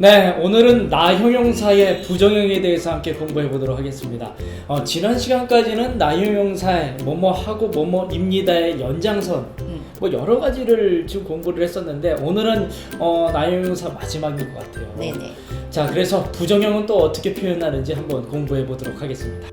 네, 오늘은 나 형용사의 부정형에 대해서 함께 공부해 보도록 하겠습니다. 지난 시간까지는 나 형용사의 뭐뭐하고 뭐뭐입니다의 연장선 뭐 여러 가지를 지금 공부를 했었는데 오늘은 나 형용사 마지막인 것 같아요. 네네. 자, 그래서 부정형은 또 어떻게 표현하는지 한번 공부해 보도록 하겠습니다.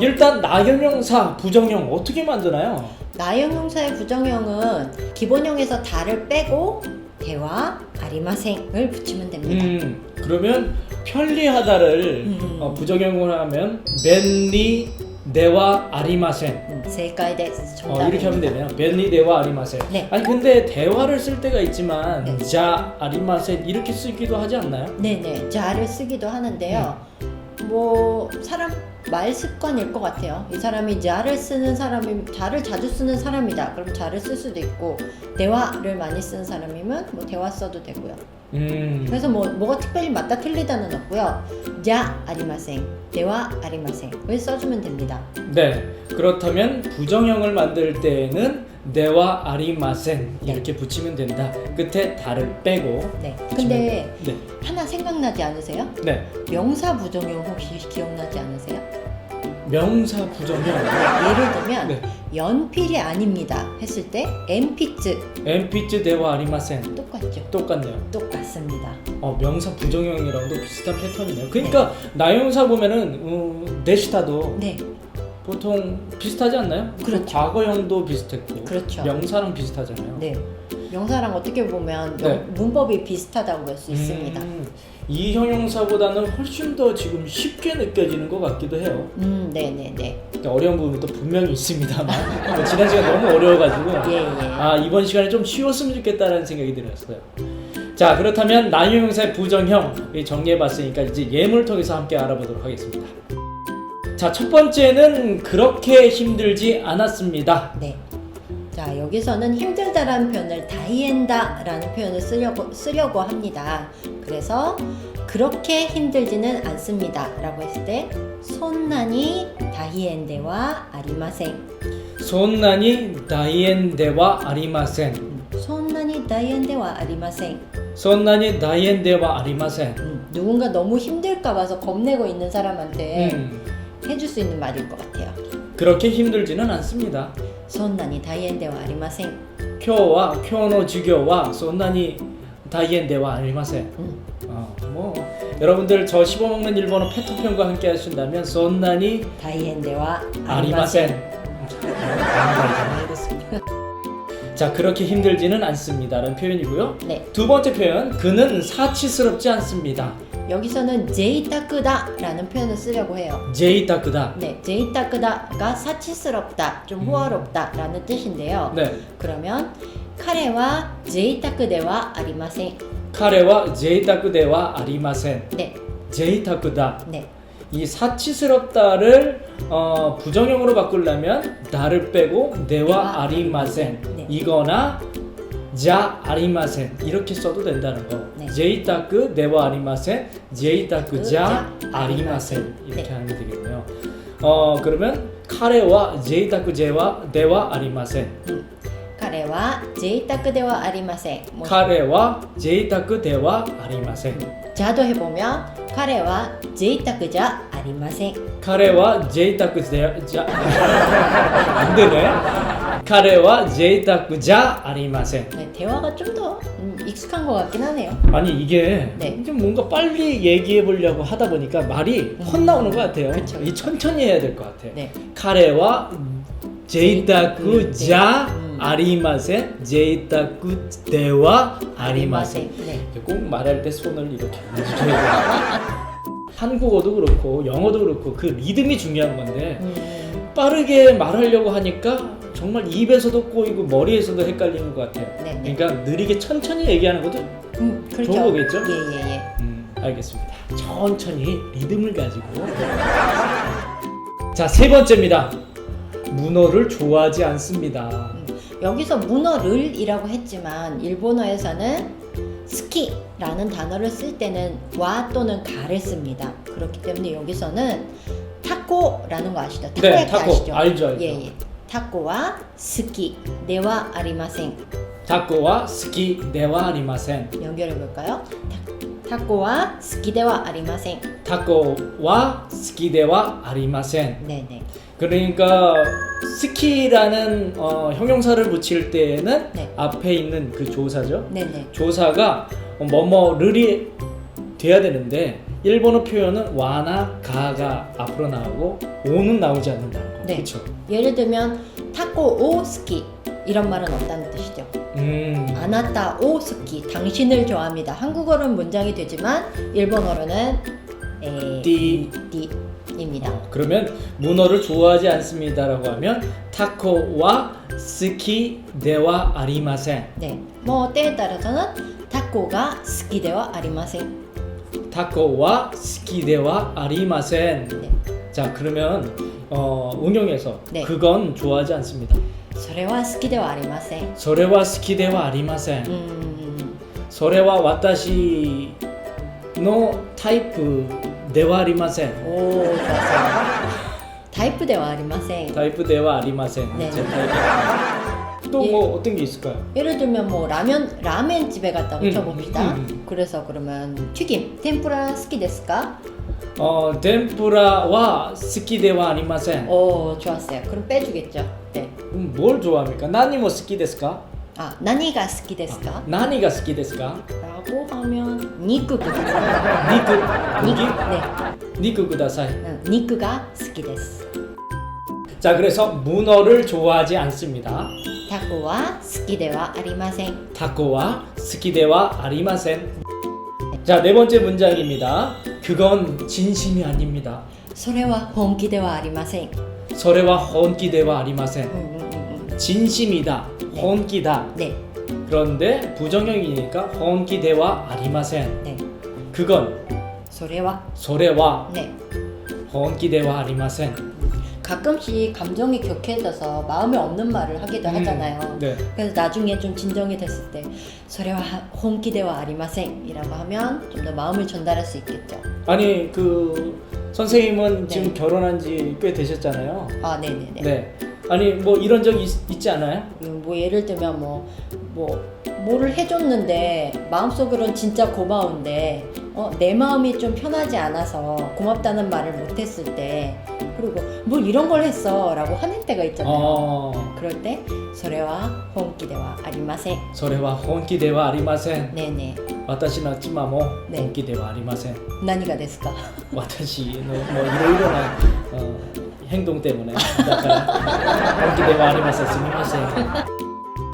일단 나 형용사 부정형 어떻게 만드나요? 나 형용사의 부정형은 기본형에서 다를 빼고 대와 아리마생을 붙이면 됩니다. 그러면 편리하다를 부정형으로 하면 벤리 네와 아리마센. 세가이 데스. 정답입니다. 이렇게 하면 되네요. 벤리 네와 아리마센. 네. 아니 근데 대화를 쓸 때가 있지만 네. 자 아리마센 이렇게 쓰기도 하지 않나요? 네네. 자를 쓰기도 하는데요. 뭐 사람 말 습관일 것 같아요. 이 사람이 자를 쓰는 사람이 자를 자주 쓰는 사람이다. 그럼 자를 쓸 수도 있고 대화를 많이 쓰는 사람이면 뭐 대화 써도 되고요. 그래서 뭐가 특별히 맞다 틀리다는 없고요. 자 아리마생, 대화 아리마생을 써주면 됩니다. 네. 그렇다면 부정형을 만들 때에는 네와 아리마센 이렇게 붙이면 된다. 끝에 다를 빼고. 네. 붙이면 근데 네. 하나 생각나지 않으세요? 네. 명사 부정형 혹시 기억나지 않으세요? 명사 부정형. 예를 들면 네. 연필이 아닙니다 했을 때 엔피츠 엔피츠 네와 아리마센 똑같죠? 똑같네요. 똑같습니다. 명사 부정형이랑도 비슷한 패턴이네요. 그러니까 나형사 보면은 데시타도 네. 보통 비슷하지 않나요? 그렇죠. 과거형도 비슷했고 그렇죠. 명사랑 비슷하잖아요. 네. 명사랑 어떻게 보면 네. 문법이 비슷하다고 볼 수 있습니다. 이 형용사보다는 훨씬 더 지금 쉽게 느껴지는 것 같기도 해요. 네네네. 어려운 부분도 분명히 있습니다만 뭐 지난 시간 너무 어려워가지고 예. 이번 시간에 좀 쉬웠으면 좋겠다라는 생각이 들었어요. 자, 그렇다면 나 형용사의 부정형 정리해봤으니까 이제 예문을 통해서 함께 알아보도록 하겠습니다. 자, 첫 번째는 그렇게 힘들지 않았습니다. 네. 자, 여기서는 힘들다라는 표현을 다이엔다라는 표현을 쓰려고 합니다. 그래서 그렇게 힘들지는 않습니다 라고 했을 때 손난이 다이엔데와 아리마생. 손난이 다이엔데와 아리마센. 손난이 다이엔데와 아리마생. 손난이 다이엔데와 아리마센. 누군가 너무 힘들까 봐서 겁내고 있는 사람한테 해줄 수 있는 말일 것 같아요. 그렇게 힘들지는 않습니다. そんなに大変ではありません。今日の授業はそんなに大変ではありません。뭐 여러분들 저 씹어먹는 일본어 패턴편과 함께 하신다면 そんなに大変ではありません。 자, 그렇게 힘들지는 않습니다라는 표현이고요. 네. 두 번째 표현, 그는 사치스럽지 않습니다. 여기서는 제이타크다라는 표현을 쓰려고 해요. 제이타크다. 네, 제이타크다가 사치스럽다, 좀 호화롭다라는 뜻인데요. 네. 그러면 카레와 제이타크데와 아리마센. 카레와 제이타크데와 아리마센. 네, 제이타크다. 네, 이 사치스럽다를 부정형으로 바꾸려면 다를 빼고 네와 아리마센 네. 이거나 자 아리마센 이렇게 써도 된다는 거. 네. 제이타크 네와 아리마센, 제이타크 자 아리마센 이렇게 네. 하면 되겠네요. 그러면 카레와 제이타크 제와 네와 아리마센. 카레와 제이타크데와 아리마센. 뭐 카레와 제이타크 대와 아리마센. 자도 해보면 카레와 제이타크자 아리마센. 카레와 제이타크 자 안 되네. 카레와 제이타크 자 아리마센. 네, 대화가 좀 더 익숙한 것 같긴 하네요. 아니 이게 네. 좀 뭔가 빨리 얘기해 보려고 하다 보니까 말이 헛나오는 것 같아요. 그쵸. 이 천천히 해야 될 것 같아요. 네. 카레와 제이타크 자 음. 아리마센, 제이타크 대와 아리마센. 네. 꼭 말할 때 손을 이렇게 만져줘야 돼요. 한국어도 그렇고 영어도 그렇고 그 리듬이 중요한 건데 빠르게 말하려고 하니까 정말 입에서도 꼬이고 머리에서도 헷갈리는 것 같아요. 네, 네. 그러니까 느리게 천천히 얘기하는 것도 그렇죠. 좋은 거겠죠? 예. 알겠습니다. 천천히 리듬을 가지고. 자, 세 번째입니다. 문어를 좋아하지 않습니다. 여기서 문어를이라고 했지만 일본어에서는 스키라는 단어를 쓸 때는 와 또는 가를 씁니다. 그렇기 때문에 여기서는 타코라는 거 아시죠? 타코야끼 타코. 아시죠? 알죠. 예. 타코와 스키 네와 아리마센. 타코와 스키 데와 아리마센. 연결해 볼까요? 타코와 스키데와 아리마센. 타코와 스키 데와 아리마센. 네네. 그러니까 스키라는 형용사를 붙일 때에는 네. 앞에 있는 그 조사죠. 네네. 조사가 뭐뭐를이 돼야 되는데 일본어 표현은 와나 가가 앞으로 나오고 오는 나오지 않는다는 거. 네. 그렇죠. 예를 들면 타코 오 스키 이런 말은 없다는 뜻이죠. 아나타 오 스키 당신을 좋아합니다. 한국어로는 문장이 되지만 일본어로는 디입니다. 그러면 문어를 좋아하지 않습니다라고 하면 타코와 스키 데와 아리마센. 네. 뭐 때에 따라서는 타코가 스키데와 아리마센. 타코와 스키 데와 아리마센. 네. 자, 그러면 응용해서 네. 그건 좋아하지 않습니다. それは好きではありません。それは好きではありません。それは私のタイプではありません。 오, 좋았어요. 타입ではありません. 타입ではありません. 네. 제 타입. 또 뭐 어떤 게 있을까요? 예를 들면 뭐 라멘 집에 갔다고 쳐봅시다. 음. 그래서 그러면 튀김, 템푸라 好きですか? 덴푸라와 스키ではありません. 오, 좋았어요. 그럼 빼주겠죠. 네. 뭘 좋아합니까?何も好きですか? 아, 何が好きですか? 何が好きですか? 라고 하면 니크くださ 니크. 네. 니크 ください. 니크가 好きです. 자, 그래서 문어를 좋아하지 않습니다. 타코와 好きではありません. 타코와 스키ではありません. 자, 네 번째 문장입니다. 그건 진심이 아닙니다. それは本気ではありません. それは本気ではありません. 진심이다. 네. 혼기다. 네. 그런데 부정형이니까 혼기ではありません. 네. 그건 それは それは 네. 혼기ではありません. 가끔씩 감정이 격해져서 마음에 없는 말을 하기도 하잖아요. 네. 그래서 나중에 좀 진정이 됐을 때 それは本気ではありません이라고 하면 좀 더 마음을 전달할 수 있겠죠. 아니 그 선생님은 네. 지금 결혼한 지 꽤 되셨잖아요. 아, 네네네. 네. 아니 뭐 이런 적 있지 않아요? 뭐 예를 들면 뭐를 해줬는데 마음속으로는 진짜 고마운데 내 마음이 좀 편하지 않아서 고맙다는 말을 못했을 때 그리고 뭐 이런 걸 했어 라고 하는 때가 있잖아요. 그럴 때 それは本気ではありません. それは本気ではありません. 네네. 私の妻も 네. 本気ではありません. 何がですか? 私の뭐 이러이러한 행동 때문에本気ではありません. すみません.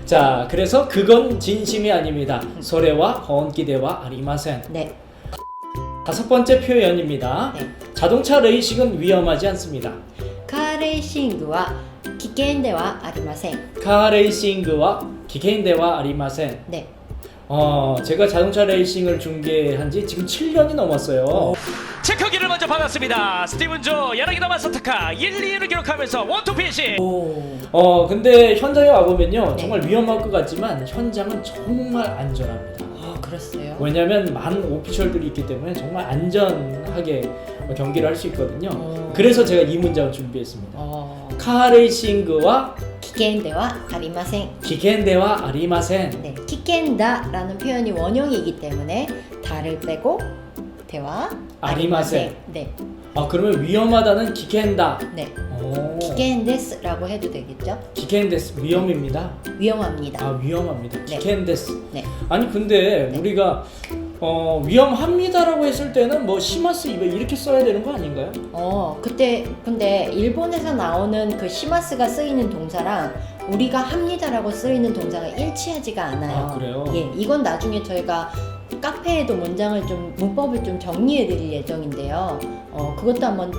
자, 그래서 그건 진심이 아닙니다. それは本気ではありません. 네. 다섯 번째 표현입니다. 네. 자동차 레이싱은 위험하지 않습니다. カーレーシングは危険ではありません. 카 레이싱과 기계인대와 아리마센. 네. 제가 자동차 레이싱을 중계한 지 지금 7년이 넘었어요. 체크기를 먼저 받았습니다. 스티븐 조 야나기다 마사타카 1, 2위를 기록하면서 원투 피니시. 오. 근데 현장에 와보면요. 네. 정말 위험할 것 같지만 현장은 정말 안전합니다. 아, 그랬어요? 왜냐하면 많은 오피셜들이 있기 때문에 정말 안전하게 경기를 할 수 있거든요. 그래서 제가 이 문장을 준비했습니다. 카 레이싱과 危険ではありません. 기계인대와 아리마센. 네,危険다라는 표현이 원형이기 때문에 다를 빼고 대와 아리마센. 네, 그러면 위험하다는 기계인다. 네. 危険です라고 해도 되겠죠? 기계인데스 위험입니다. 위험합니다. 위험합니다. 네. 기계인데스. 네. 아니 근데 네. 우리가 위험합니다라고 했을 때는 뭐 시마스 이렇게 써야 되는 거 아닌가요? 근데 일본에서 나오는 그 시마스가 쓰이는 동사랑 우리가 합니다라고 쓰이는 동사가 일치하지가 않아요. 그래요? 예, 이건 나중에 저희가 카페에도 문장을 좀 문법을 좀 정리해 드릴 예정인데요. 그것도 한번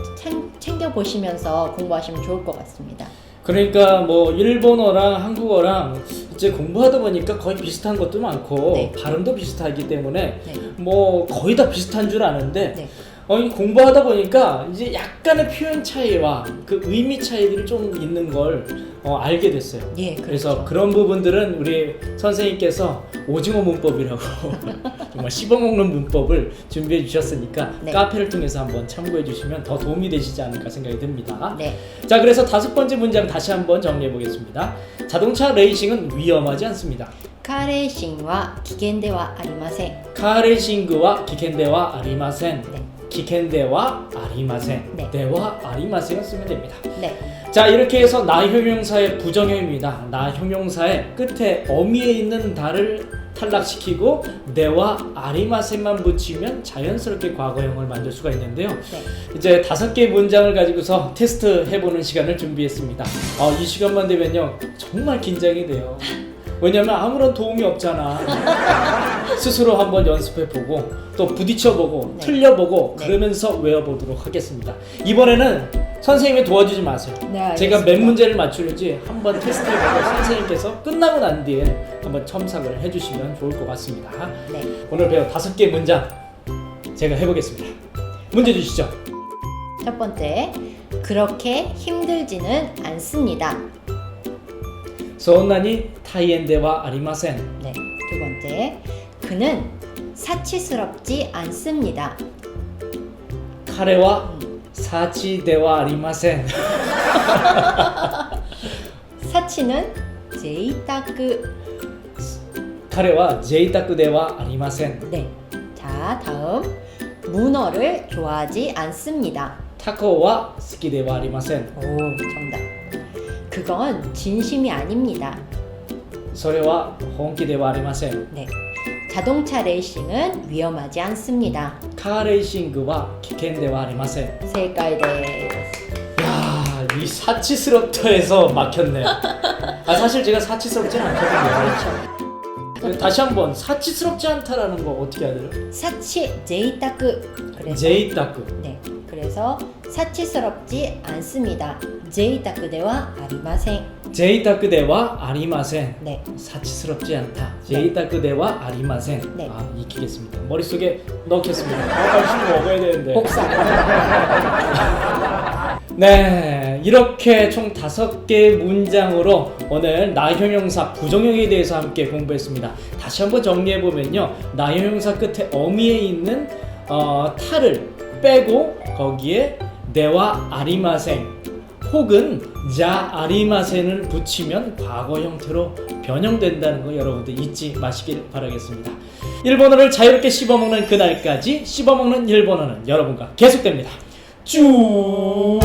챙겨 보시면서 공부하시면 좋을 것 같습니다. 그러니까 뭐 일본어랑 한국어랑 이제 공부하다 보니까 거의 비슷한 것도 많고 네. 발음도 비슷하기 때문에 네. 뭐 거의 다 비슷한 줄 아는데 네. 공부하다 보니까 이제 약간의 표현 차이와 그 의미 차이들이 좀 있는 걸 알게 됐어요. 예, 그래서 그런 부분들은 우리 선생님께서 오징어 문법이라고 정말 씹어먹는 문법을 준비해 주셨으니까 네. 카페를 통해서 한번 참고해 주시면 더 도움이 되시지 않을까 생각이 듭니다. 네. 자, 그래서 5번째 문장 다시 한번 정리해 보겠습니다. 자동차 레이싱은 위험하지 않습니다. カーレーシングは危険ではありません。 카레이싱그와 기켄데와 아리마센. 네. 기켄데와 아리마센. 네. 데와 아리마센을 쓰면 됩니다. 네. 자, 이렇게 해서 나 형용사의 부정형입니다. 나 형용사의 끝에 어미에 있는 다를 탈락시키고 데와 아리마센만 붙이면 자연스럽게 과거형을 만들 수가 있는데요. 네. 이제 5개의 문장을 가지고서 테스트 해보는 시간을 준비했습니다. 이 시간만 되면요 정말 긴장이 돼요. 왜냐면 아무런 도움이 없잖아. 스스로 한번 연습해보고 또 부딪혀보고 네. 틀려보고 네. 그러면서 외워보도록 하겠습니다. 이번에는 선생님이 도와주지 마세요. 네, 제가 알겠습니다. 몇 문제를 맞추는지 한번 테스트해보고 선생님께서 끝나고 난 뒤에 한번 첨삭을 해주시면 좋을 것 같습니다. 네. 오늘 배운 5개의 문장 제가 해보겠습니다. 문제 주시죠. 첫 번째, 그렇게 힘들지는 않습니다. 소나니 타이엔데와 아리마센. 네. 두 번째, 그는 사치스럽지 않습니다. 카레와 사치데와 아리마센. 사치는 제이타크. 카레와 제이타쿠데와 아리마센. 네. 자, 다음, 문어를 좋아하지 않습니다. 타코와 스키데와 아리마센. 오, 정답. 그건 진심이 아닙니다. 소레와 혼키데와 아리마센. 네. 자동차 레이싱은 위험하지 않습니다. 카레이싱그와 키켄데와 아리마센. 正解です。 야, 이 사치스럽다에서 막혔네요. 사실 제가 사치스럽지는 않거든요. 다시 한번 사치스럽지 않다라는 거 어떻게 해야 돼요? 사치 제이타크. 그래서 제이타쿠. 네. 그래서 사치스럽지 않습니다. 제이타크대와 아리마센. 제이타쿠데와 아리마센. 네. 사치스럽지 않다. 제이타쿠데와 아리마센. 네. 익히겠습니다. 머릿속에 넣겠습니다. 빨리 술 먹어야 되는데. 복사. 네, 이렇게 총 5개의 문장으로 오늘 나형용사 부정형에 대해서 함께 공부했습니다. 다시 한번 정리해보면요, 나형용사 끝에 어미에 있는 탈을 빼고 거기에 네와 아리마센 혹은 자 아리마센을 붙이면 과거 형태로 변형된다는 거 여러분들 잊지 마시길 바라겠습니다. 일본어를 자유롭게 씹어먹는 그날까지 씹어먹는 일본어는 여러분과 계속됩니다. 쭉